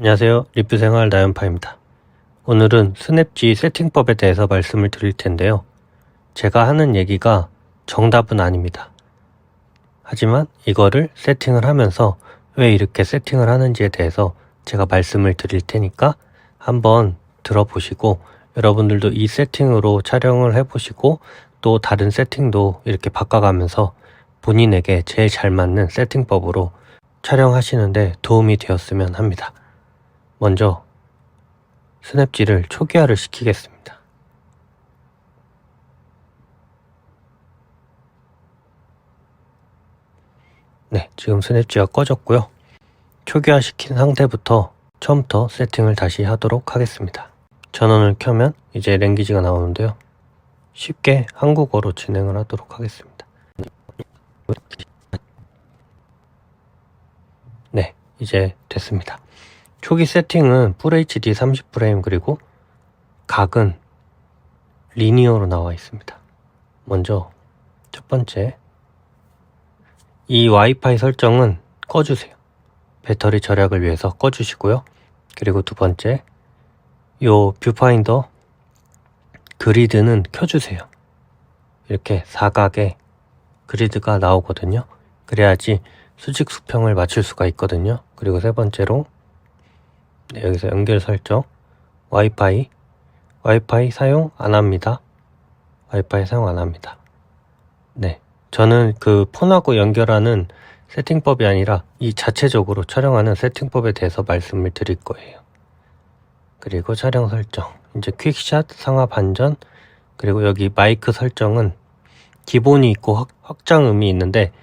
안녕하세요. 리뷰생활 나연파입니다. 오늘은 스냅지 세팅법에 대해서 말씀을 드릴 텐데요. 제가 하는 얘기가 정답은 아닙니다. 하지만 이거를 세팅을 하면서 왜 이렇게 세팅을 하는지에 대해서 제가 말씀을 드릴 테니까 한번 들어보시고 여러분들도 이 세팅으로 촬영을 해보시고 또 다른 세팅도 이렇게 바꿔가면서 본인에게 제일 잘 맞는 세팅법으로 촬영하시는데 도움이 되었으면 합니다. 먼저 스냅지를 초기화를 시키겠습니다. 네, 지금 스냅지가 꺼졌고요. 초기화 시킨 상태부터 처음부터 세팅을 다시 하도록 하겠습니다. 전원을 켜면 이제 랭귀지가 나오는데요. 쉽게 한국어로 진행을 하도록 하겠습니다. 네, 이제 됐습니다. 초기 세팅은 FHD 30프레임 그리고 각은 리니어로 나와 있습니다. 먼저 첫 번째, 이 와이파이 설정은 꺼주세요. 배터리 절약을 위해서 꺼주시고요. 그리고 두 번째, 요 뷰파인더 그리드는 켜주세요. 이렇게 사각의 그리드가 나오거든요. 그래야지 수직 수평을 맞출 수가 있거든요. 그리고 세 번째로 여기서 연결 설정, 와이파이 사용 안 합니다. 와이파이 사용 안 합니다. 네, 저는 그 폰하고 연결하는 세팅법이 아니라 이 자체적으로 촬영하는 세팅법에 대해서 말씀을 드릴 거예요. 그리고 촬영 설정, 이제 퀵샷, 상하 반전, 그리고 여기 마이크 설정은 기본이 있고 확장음이 있는데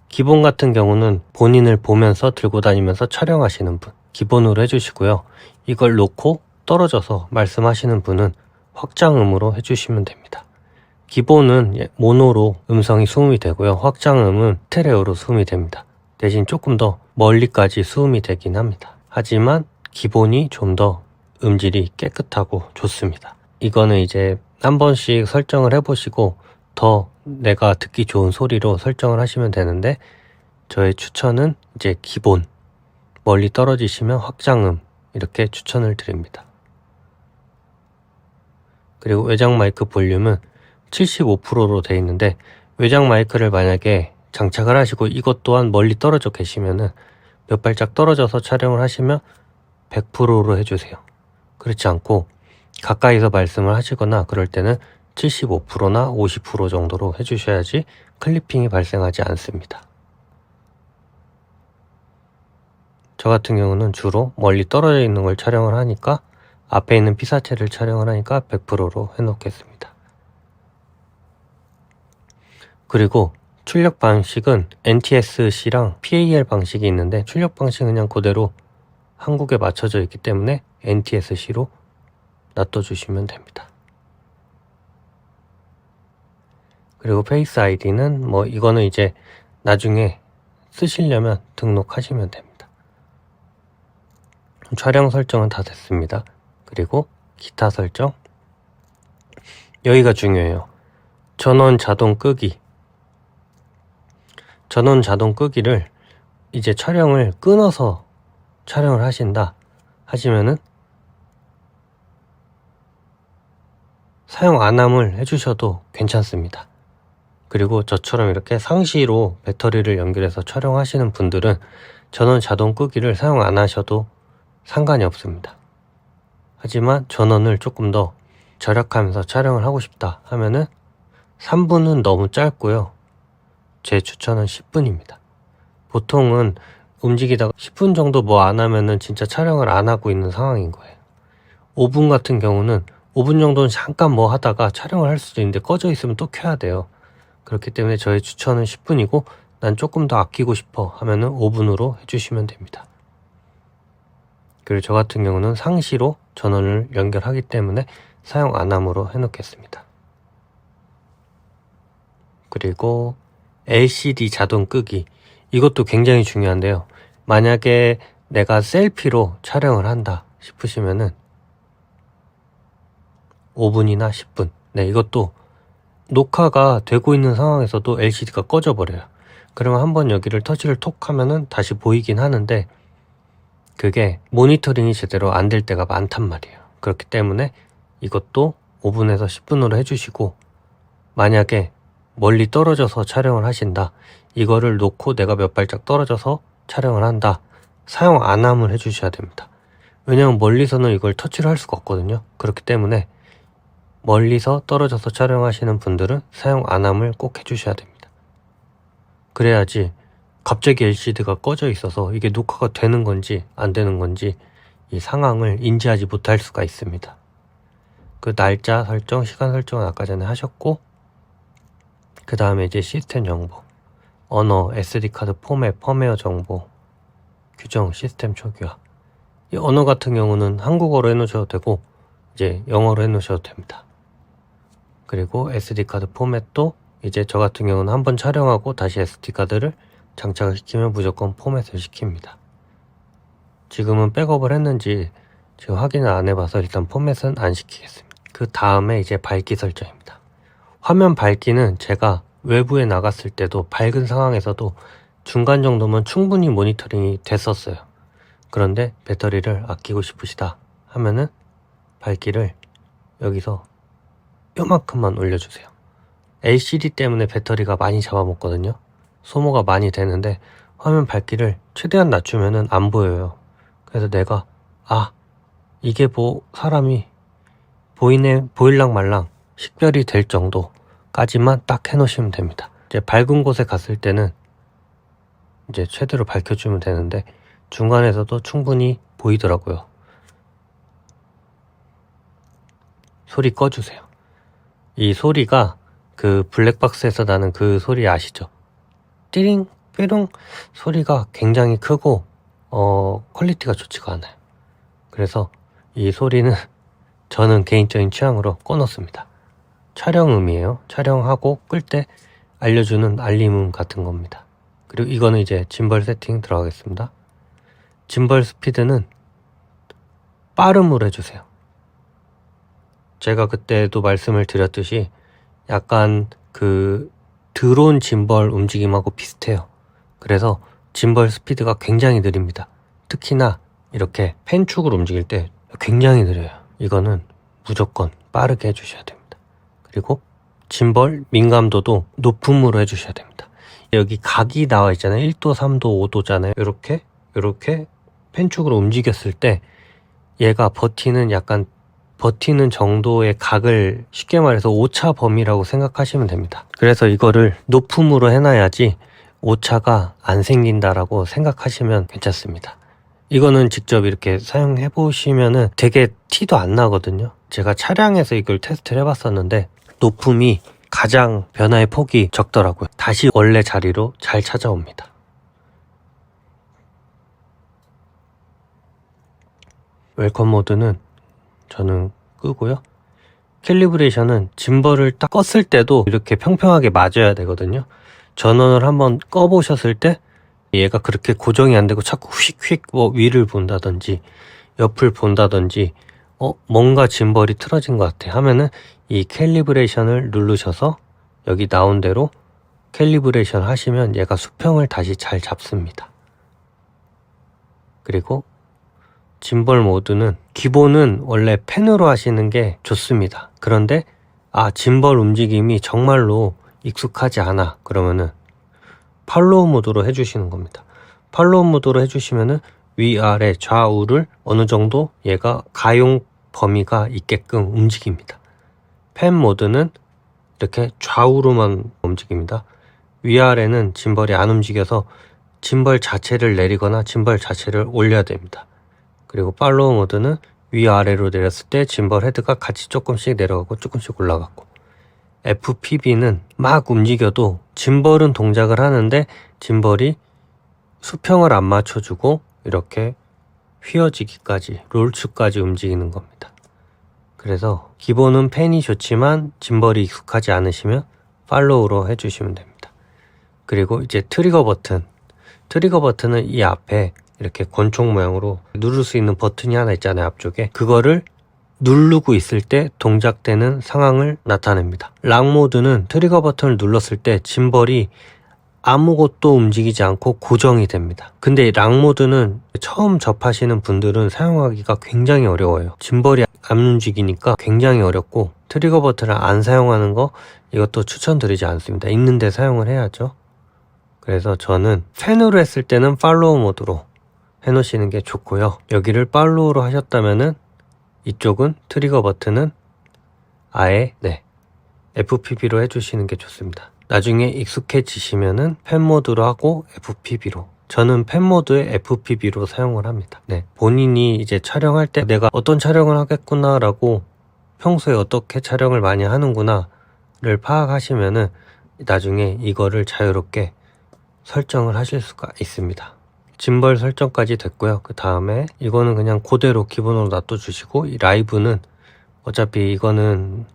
기본 같은 경우는 본인을 보면서 들고 다니면서 촬영하시는 분 기본으로 해주시고요. 이걸 놓고 떨어져서 말씀하시는 분은 확장음으로 해주시면 됩니다. 기본은 모노로 음성이 수음이 되고요. 확장음은 스테레오로 수음이 됩니다. 대신 조금 더 멀리까지 수음이 되긴 합니다. 하지만 기본이 좀 더 음질이 깨끗하고 좋습니다. 이거는 이제 한 번씩 설정을 해보시고 더 내가 듣기 좋은 소리로 설정을 하시면 되는데 저의 추천은 이제 기본, 멀리 떨어지시면 확장음 이렇게 추천을 드립니다. 그리고 외장 마이크 볼륨은 75%로 되어 있는데 외장 마이크를 만약에 장착을 하시고 이것 또한 멀리 떨어져 계시면은 몇 발짝 떨어져서 촬영을 하시면 100%로 해주세요. 그렇지 않고 가까이서 말씀을 하시거나 그럴 때는 75%나 50% 정도로 해주셔야지 클리핑이 발생하지 않습니다. 저 같은 경우는 주로 멀리 떨어져 있는 걸 촬영을 하니까 앞에 있는 피사체를 촬영을 하니까 100%로 해놓겠습니다. 그리고 출력 방식은 NTSC랑 PAL 방식이 있는데 출력 방식은 그냥 그대로 한국에 맞춰져 있기 때문에 NTSC로 놔둬주시면 됩니다. 그리고 페이스 아이디는 뭐 이거는 이제 나중에 쓰시려면 등록하시면 됩니다. 촬영 설정은 다 됐습니다. 그리고 기타 설정, 여기가 중요해요. 전원 자동 끄기. 전원 자동 끄기를 이제 촬영을 끊어서 촬영을 하신다 하시면은 사용 안함을 해주셔도 괜찮습니다. 그리고 저처럼 이렇게 상시로 배터리를 연결해서 촬영하시는 분들은 전원 자동 끄기를 사용 안 하셔도 상관이 없습니다. 하지만 전원을 조금 더 절약하면서 촬영을 하고 싶다 하면은 3분은 너무 짧고요. 제 추천은 10분입니다. 보통은 움직이다가 10분 정도 뭐 안 하면은 진짜 촬영을 안 하고 있는 상황인 거예요. 5분 같은 경우는 5분 정도는 잠깐 뭐 하다가 촬영을 할 수도 있는데 꺼져 있으면 또 켜야 돼요. 그렇기 때문에 저의 추천은 10분이고 난 조금 더 아끼고 싶어 하면은 5분으로 해주시면 됩니다. 그리고 저 같은 경우는 상시로 전원을 연결하기 때문에 사용 안함으로 해놓겠습니다. 그리고 LCD 자동 끄기, 이것도 굉장히 중요한데요. 만약에 내가 셀피로 촬영을 한다 싶으시면은 5분이나 10분, 네, 이것도 녹화가 되고 있는 상황에서도 LCD가 꺼져 버려요. 그러면 한번 여기를 터치를 톡 하면은 다시 보이긴 하는데 그게 모니터링이 제대로 안 될 때가 많단 말이에요. 그렇기 때문에 이것도 5분에서 10분으로 해주시고, 만약에 멀리 떨어져서 촬영을 하신다, 이거를 놓고 내가 몇 발짝 떨어져서 촬영을 한다, 사용 안 함을 해주셔야 됩니다. 왜냐면 멀리서는 이걸 터치를 할 수가 없거든요. 그렇기 때문에 멀리서 떨어져서 촬영하시는 분들은 사용 안 함을 꼭 해주셔야 됩니다. 그래야지 갑자기 LCD가 꺼져 있어서 이게 녹화가 되는 건지 안 되는 건지 이 상황을 인지하지 못할 수가 있습니다. 그 날짜 설정, 시간 설정은 아까 전에 하셨고, 그 다음에 이제 시스템 정보, 언어, SD카드 포맷, 펌웨어 정보, 규정, 시스템 초기화. 이 언어 같은 경우는 한국어로 해놓으셔도 되고 이제 영어로 해놓으셔도 됩니다. 그리고 SD카드 포맷도 이제 저 같은 경우는 한번 촬영하고 다시 SD카드를 장착을 시키면 무조건 포맷을 시킵니다. 지금은 백업을 했는지 지금 확인을 안 해봐서 일단 포맷은 안 시키겠습니다. 그 다음에 이제 밝기 설정입니다. 화면 밝기는 제가 외부에 나갔을 때도 밝은 상황에서도 중간 정도면 충분히 모니터링이 됐었어요. 그런데 배터리를 아끼고 싶으시다 하면은 밝기를 여기서 요만큼만 올려주세요. LCD 때문에 배터리가 많이 잡아먹거든요. 소모가 많이 되는데 화면 밝기를 최대한 낮추면은 안 보여요. 그래서 내가 이게 사람이 보일랑 말랑 식별이 될 정도까지만 딱 해놓으시면 됩니다. 이제 밝은 곳에 갔을 때는 이제 최대로 밝혀주면 되는데 중간에서도 충분히 보이더라고요. 소리 꺼주세요. 이 소리가 그 블랙박스에서 나는 그 소리 아시죠? 띠링 삐롱 소리가 굉장히 크고 퀄리티가 좋지가 않아요. 그래서 이 소리는 저는 개인적인 취향으로 꺼놓습니다. 촬영음이에요. 촬영하고 끌 때 알려주는 알림음 같은 겁니다. 그리고 이거는 이제 짐벌 세팅 들어가겠습니다. 짐벌 스피드는 빠름으로 해주세요. 제가 그때도 말씀을 드렸듯이 약간 그 드론 짐벌 움직임하고 비슷해요. 그래서 짐벌 스피드가 굉장히 느립니다. 특히나 이렇게 펜축으로 움직일 때 굉장히 느려요. 이거는 무조건 빠르게 해주셔야 됩니다. 그리고 짐벌 민감도도 높음으로 해주셔야 됩니다. 여기 각이 나와 있잖아요. 1도, 3도, 5도잖아요. 이렇게 펜축으로 움직였을 때 얘가 버티는 정도의 각을 쉽게 말해서 오차 범위라고 생각하시면 됩니다. 그래서 이거를 높음으로 해놔야지 오차가 안 생긴다라고 생각하시면 괜찮습니다. 이거는 직접 이렇게 사용해 보시면은 되게 티도 안 나거든요. 제가 차량에서 이걸 테스트를 해봤었는데 높음이 가장 변화의 폭이 적더라고요. 다시 원래 자리로 잘 찾아옵니다. 웰컴 모드는 저는 끄고요. 캘리브레이션은 짐벌을 딱 껐을 때도 이렇게 평평하게 맞아야 되거든요. 전원을 한번 꺼보셨을 때 얘가 그렇게 고정이 안 되고 자꾸 휙휙 위를 본다든지 옆을 본다든지 뭔가 짐벌이 틀어진 것 같아 하면은 이 캘리브레이션을 누르셔서 여기 나온 대로 캘리브레이션 하시면 얘가 수평을 다시 잘 잡습니다. 그리고 짐벌 모드는 기본은 원래 펜으로 하시는 게 좋습니다. 그런데 짐벌 움직임이 정말로 익숙하지 않아 그러면은 팔로우 모드로 해주시는 겁니다. 팔로우 모드로 해주시면은 위아래 좌우를 어느 정도 얘가 가용 범위가 있게끔 움직입니다. 펜 모드는 이렇게 좌우로만 움직입니다. 위아래는 짐벌이 안 움직여서 짐벌 자체를 내리거나 짐벌 자체를 올려야 됩니다. 그리고 팔로우 모드는 위아래로 내렸을 때 짐벌 헤드가 같이 조금씩 내려가고 조금씩 올라가고, FPV는 막 움직여도 짐벌은 동작을 하는데 짐벌이 수평을 안 맞춰주고 이렇게 휘어지기까지 롤추까지 움직이는 겁니다. 그래서 기본은 펜이 좋지만 짐벌이 익숙하지 않으시면 팔로우로 해주시면 됩니다. 그리고 이제 트리거 버튼은 이 앞에 이렇게 권총 모양으로 누를 수 있는 버튼이 하나 있잖아요. 앞쪽에 그거를 누르고 있을 때 동작되는 상황을 나타냅니다. 락 모드는 트리거 버튼을 눌렀을 때 짐벌이 아무것도 움직이지 않고 고정이 됩니다. 근데 락 모드는 처음 접하시는 분들은 사용하기가 굉장히 어려워요. 짐벌이 안 움직이니까 굉장히 어렵고, 트리거 버튼을 안 사용하는 거 이것도 추천드리지 않습니다. 있는데 사용을 해야죠. 그래서 저는 펜으로 했을 때는 팔로우 모드로 해놓으시는 게 좋고요. 여기를 팔로우로 하셨다면은 이쪽은 트리거 버튼은 아예 FPB로 해주시는 게 좋습니다. 나중에 익숙해지시면은 펜 모드로 하고 FPB로, 저는 펜 모드에 FPB로 사용을 합니다. 본인이 이제 촬영할 때 내가 어떤 촬영을 하겠구나 라고, 평소에 어떻게 촬영을 많이 하는구나를 파악하시면은 나중에 이거를 자유롭게 설정을 하실 수가 있습니다. 짐벌 설정까지 됐고요. 그 다음에 이거는 그냥 그대로 기본으로 놔둬주시고, 이 라이브는 어차피 이거는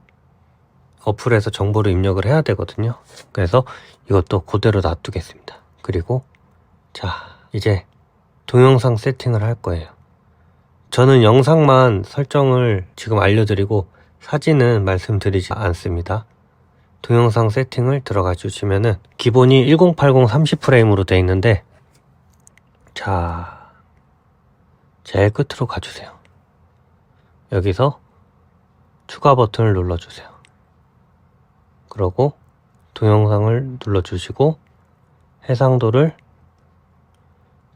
어플에서 정보를 입력을 해야 되거든요. 그래서 이것도 그대로 놔두겠습니다. 그리고 자, 이제 동영상 세팅을 할 거예요. 저는 영상만 설정을 지금 알려드리고 사진은 말씀드리지 않습니다. 동영상 세팅을 들어가 주시면은 기본이 1080 30프레임으로 되어 있는데, 자, 제일 끝으로 가주세요. 여기서 추가 버튼을 눌러주세요. 그러고 동영상을 눌러주시고 해상도를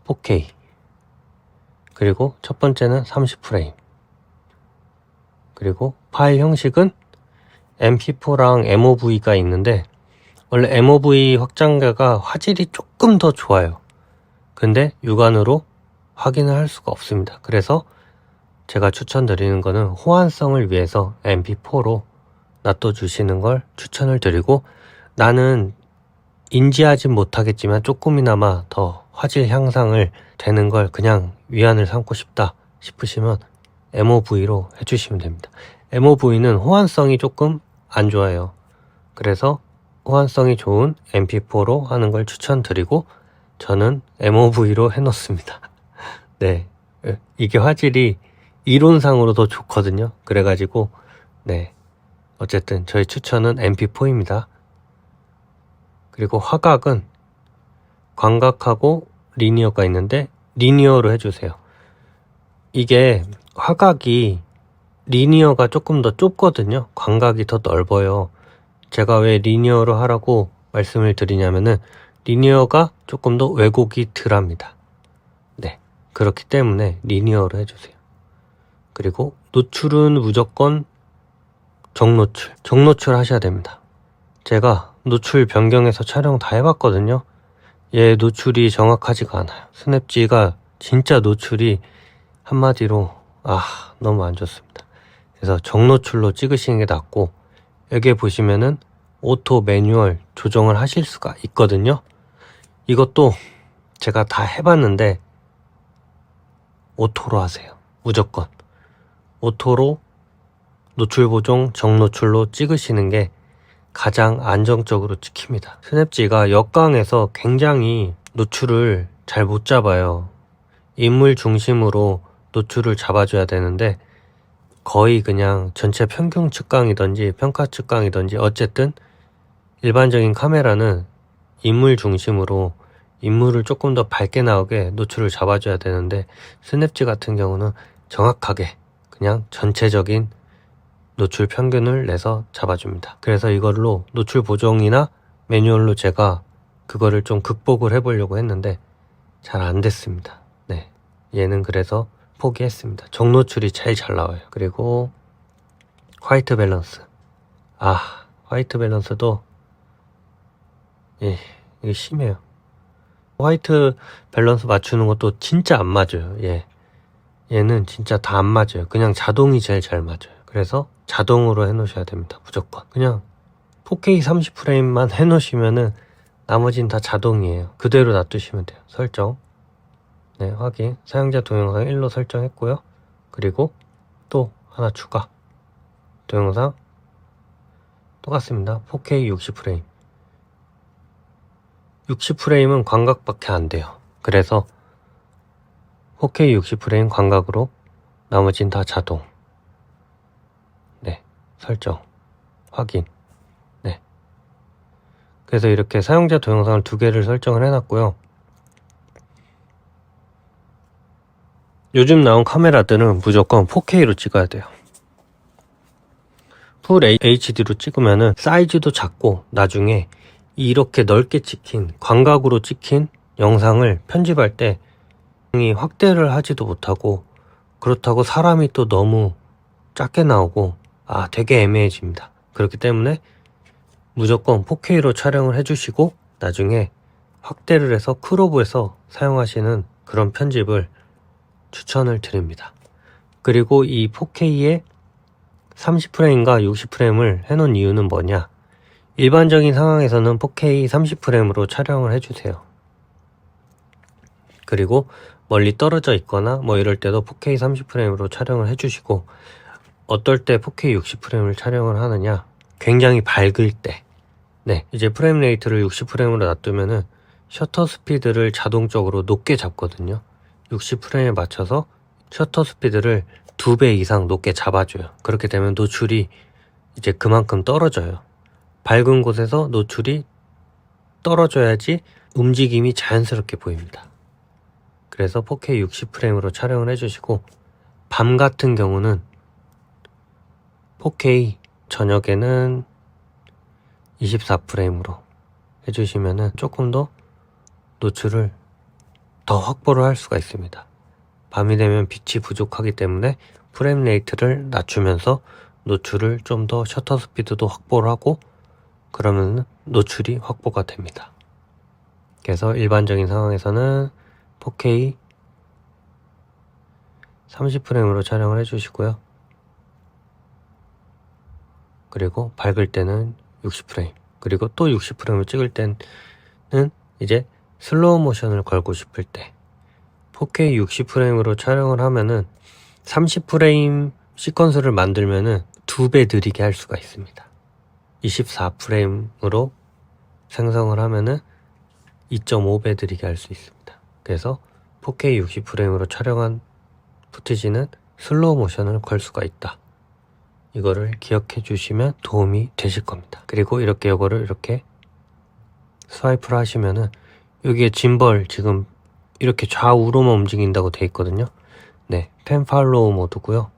4K, 그리고 첫 번째는 30프레임, 그리고 파일 형식은 MP4랑 MOV가 있는데, 원래 MOV 확장자가 화질이 조금 더 좋아요. 근데 육안으로 확인을 할 수가 없습니다. 그래서 제가 추천드리는 거는 호환성을 위해서 MP4로 놔둬주시는 걸 추천을 드리고, 나는 인지하진 못하겠지만 조금이나마 더 화질 향상을 되는 걸 그냥 위안을 삼고 싶다 싶으시면 MOV로 해주시면 됩니다. MOV는 호환성이 조금 안 좋아요. 그래서 호환성이 좋은 MP4로 하는 걸 추천드리고, 저는 MOV로 해놓습니다. 이게 화질이 이론상으로 더 좋거든요. 그래가지고 어쨌든 저희 추천은 MP4입니다. 그리고 화각은 광각하고 리니어가 있는데 리니어로 해주세요. 이게 화각이 리니어가 조금 더 좁거든요. 광각이 더 넓어요. 제가 왜 리니어로 하라고 말씀을 드리냐면은 리니어가 조금 더 왜곡이 덜합니다. 그렇기 때문에 리니어로 해주세요. 그리고 노출은 무조건 정노출 하셔야 됩니다. 제가 노출 변경해서 촬영 다 해봤거든요. 얘 노출이 정확하지가 않아요. 스냅지가 진짜 노출이 한마디로 너무 안 좋습니다. 그래서 정노출로 찍으시는 게 낫고, 여기에 보시면은 오토 매뉴얼 조정을 하실 수가 있거든요. 이것도 제가 다 해봤는데 오토로 하세요. 무조건 오토로 노출 보정 정노출로 찍으시는 게 가장 안정적으로 찍힙니다. 스냅지가 역광에서 굉장히 노출을 잘 못 잡아요. 인물 중심으로 노출을 잡아줘야 되는데 거의 그냥 전체 평균 측강이든지 평가 측강이든지, 어쨌든 일반적인 카메라는 인물 중심으로 인물을 조금 더 밝게 나오게 노출을 잡아줘야 되는데, 스냅지 같은 경우는 정확하게 그냥 전체적인 노출 평균을 내서 잡아줍니다. 그래서 이걸로 노출 보정이나 매뉴얼로 제가 그거를 좀 극복을 해보려고 했는데 잘 안 됐습니다. 얘는 그래서 포기했습니다. 정노출이 제일 잘 나와요. 그리고 화이트 밸런스. 화이트 밸런스도 이게 심해요. 화이트 밸런스 맞추는 것도 진짜 안 맞아요. 얘는 진짜 다 안 맞아요. 그냥 자동이 제일 잘 맞아요. 그래서 자동으로 해놓으셔야 됩니다. 무조건. 그냥 4K 30프레임만 해놓으시면은 나머지는 다 자동이에요. 그대로 놔두시면 돼요. 설정. 확인. 사용자 동영상 1로 설정했고요. 그리고 또 하나 추가. 동영상 똑같습니다. 4K 60프레임. 60프레임은 광각밖에 안 돼요. 그래서 4K 60프레임 광각으로, 나머지는 다 자동. 설정. 확인. 그래서 이렇게 사용자 동영상을 2개를 설정을 해놨고요. 요즘 나온 카메라들은 무조건 4K로 찍어야 돼요. 풀 HD로 찍으면은 사이즈도 작고 나중에 이렇게 넓게 찍힌 광각으로 찍힌 영상을 편집할 때 확대를 하지도 못하고, 그렇다고 사람이 또 너무 작게 나오고 되게 애매해집니다. 그렇기 때문에 무조건 4K로 촬영을 해주시고 나중에 확대를 해서 크롭해서 사용하시는 그런 편집을 추천을 드립니다. 그리고 이 4K에 30프레임과 60프레임을 해놓은 이유는 뭐냐, 일반적인 상황에서는 4K 30프레임으로 촬영을 해주세요. 그리고 멀리 떨어져 있거나 뭐 이럴 때도 4K 30프레임으로 촬영을 해주시고, 어떨 때 4K 60프레임을 촬영을 하느냐, 굉장히 밝을 때, 이제 프레임 레이트를 60프레임으로 놔두면은 셔터 스피드를 자동적으로 높게 잡거든요. 60프레임에 맞춰서 셔터 스피드를 2배 이상 높게 잡아줘요. 그렇게 되면 노출이 이제 그만큼 떨어져요. 밝은 곳에서 노출이 떨어져야지 움직임이 자연스럽게 보입니다. 그래서 4K 60프레임으로 촬영을 해주시고, 밤 같은 경우는 4K 저녁에는 24프레임으로 해주시면은 조금 더 노출을 더 확보를 할 수가 있습니다. 밤이 되면 빛이 부족하기 때문에 프레임 레이트를 낮추면서 노출을 좀 더 셔터 스피드도 확보를 하고, 그러면 노출이 확보가 됩니다. 그래서 일반적인 상황에서는 4K 30프레임으로 촬영을 해주시고요. 그리고 밝을 때는 60프레임, 그리고 또 60프레임을 찍을 때는 이제 슬로우 모션을 걸고 싶을 때 4K 60프레임으로 촬영을 하면은 30프레임 시퀀스를 만들면은 2배 느리게 할 수가 있습니다. 24프레임으로 생성을 하면은 2.5배 느리게 할 수 있습니다. 그래서 4K 60프레임으로 촬영한 푸티지는 슬로우 모션을 걸 수가 있다. 이거를 기억해 주시면 도움이 되실 겁니다. 그리고 이거를 이렇게 스와이프를 하시면은 여기에 짐벌 지금 이렇게 좌우로만 움직인다고 되어 있거든요. 펜 팔로우 모드고요.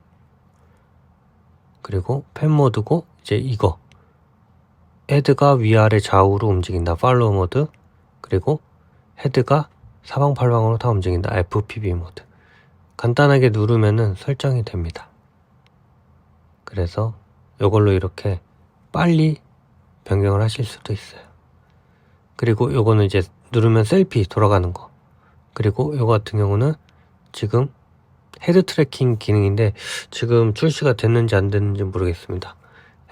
그리고 펜 모드고, 이제 이거 헤드가 위아래 좌우로 움직인다, 팔로우 모드. 그리고 헤드가 사방팔방으로 다 움직인다, FPV 모드. 간단하게 누르면은 설정이 됩니다. 그래서 이걸로 이렇게 빨리 변경을 하실 수도 있어요. 그리고 요거는 이제 누르면 셀피 돌아가는 거. 그리고 요거 같은 경우는 지금 헤드 트래킹 기능인데 지금 출시가 됐는지 안 됐는지 모르겠습니다.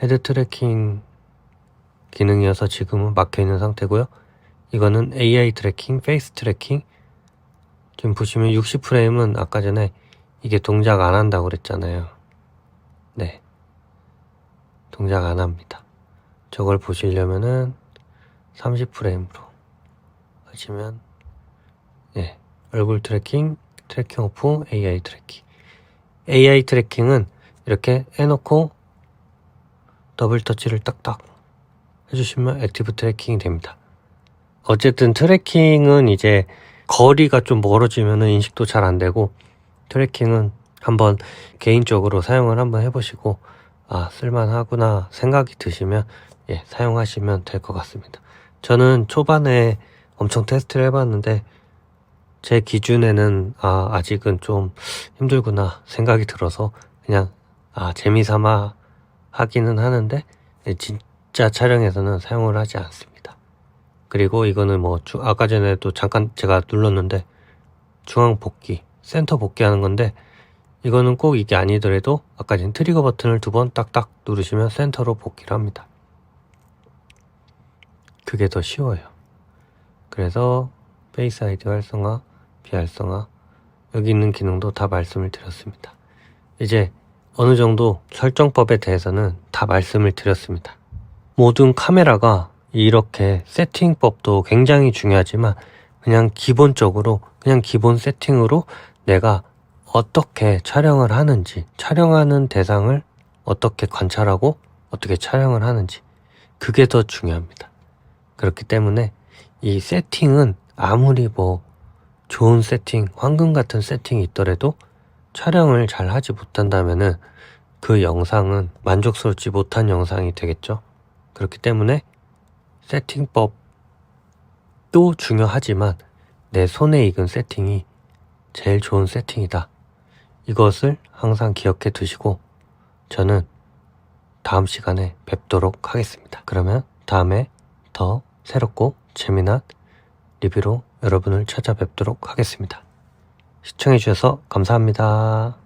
헤드 트래킹 기능이어서 지금은 막혀있는 상태고요. 이거는 AI 트래킹, 페이스 트래킹. 지금 보시면 60프레임은 아까 전에 이게 동작 안 한다고 그랬잖아요. 동작 안 합니다. 저걸 보시려면은 30프레임으로 하시면, 얼굴 트래킹, 트래킹 오프, AI 트래킹. AI 트래킹은 이렇게 해놓고 더블 터치를 딱딱 해주시면 액티브 트래킹이 됩니다. 어쨌든 트래킹은 이제 거리가 좀 멀어지면은 인식도 잘 안 되고, 트래킹은 한번 개인적으로 사용을 한번 해보시고 쓸만하구나 생각이 드시면 사용하시면 될 것 같습니다. 저는 초반에 엄청 테스트를 해봤는데 제 기준에는 아직은 좀 힘들구나 생각이 들어서 그냥 재미삼아 하기는 하는데 진짜 촬영에서는 사용을 하지 않습니다. 그리고 이거는 뭐 아까 전에도 잠깐 제가 눌렀는데 중앙 복귀, 센터 복귀하는 건데, 이거는 꼭 이게 아니더라도 아까 전 트리거 버튼을 2번 딱딱 누르시면 센터로 복귀를 합니다. 그게 더 쉬워요. 그래서 페이스 아이디 활성화, 비활성화, 여기 있는 기능도 다 말씀을 드렸습니다. 이제 어느 정도 설정법에 대해서는 다 말씀을 드렸습니다. 모든 카메라가 이렇게 세팅법도 굉장히 중요하지만 그냥 기본적으로 그냥 기본 세팅으로 내가 어떻게 촬영을 하는지, 촬영하는 대상을 어떻게 관찰하고 어떻게 촬영을 하는지, 그게 더 중요합니다. 그렇기 때문에 이 세팅은 아무리 뭐 좋은 세팅, 황금 같은 세팅이 있더라도 촬영을 잘 하지 못한다면은 그 영상은 만족스럽지 못한 영상이 되겠죠. 그렇기 때문에 세팅법도 중요하지만 내 손에 익은 세팅이 제일 좋은 세팅이다. 이것을 항상 기억해 두시고 저는 다음 시간에 뵙도록 하겠습니다. 그러면 다음에 더 새롭고 재미난 리뷰로 여러분을 찾아뵙도록 하겠습니다. 시청해주셔서 감사합니다.